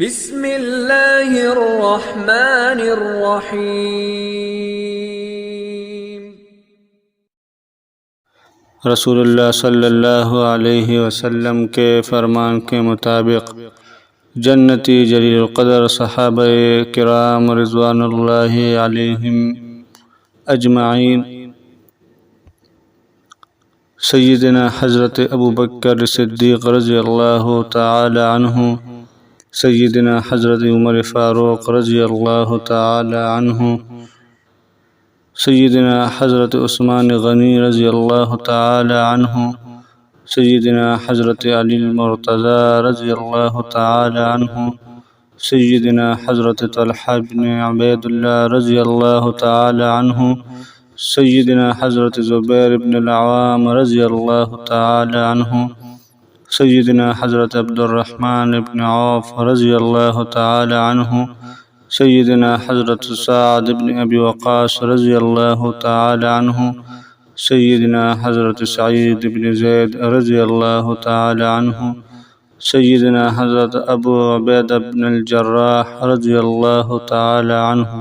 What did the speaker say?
بسم الله الرحمن الرحيم। रसूलुल्लाह सल्लल्लाहु अलैहि वसल्लम के फरमान के मुताबिक जन्नती जलील क़दर सहाबाए किराम रिज़वानुल्लाहि अलैहिम अजमाइन सय्यदना हज़रत अबू बकर सिद्दीक़ रज़ियल्लाहु ताला अन्हु, सय्यदना हज़रत उमर फ़ारूक़ रज़ियल्लाहु ताला अन्हु, सय्यदना हज़रत उस्मान गनी रज़ियल्लाहु ताला अन्हु, सय्यदना हज़रत अली मुर्तज़ा रज़ियल्लाहु ताला अन्हु, सय्यदना हज़रत तलहा बिन उबैदुल्लाह रज़ियल्लाहु ताला अन्हु, सय्यदना हज़रत ज़ुबैर बिन अल-अव्वाम रज़ियल्लाहु ताला अन्हु, सय्यदना हज़रत अब्दुर्रहमान बिन औफ़ रज़ियल्लाहु ताला अन्हु, सय्यदना हज़रत साद बिन अबी वक़ास रज़ियल्लाहु ताला अन्हु, सय्यदना हज़रत सईद बिन ज़ैद रज़ियल्लाहु ताला अन्हु, सय्यदना हज़रत अबू उबैदा बिन अल-जर्राह रज़ियल्लाहु ताला अन्हु।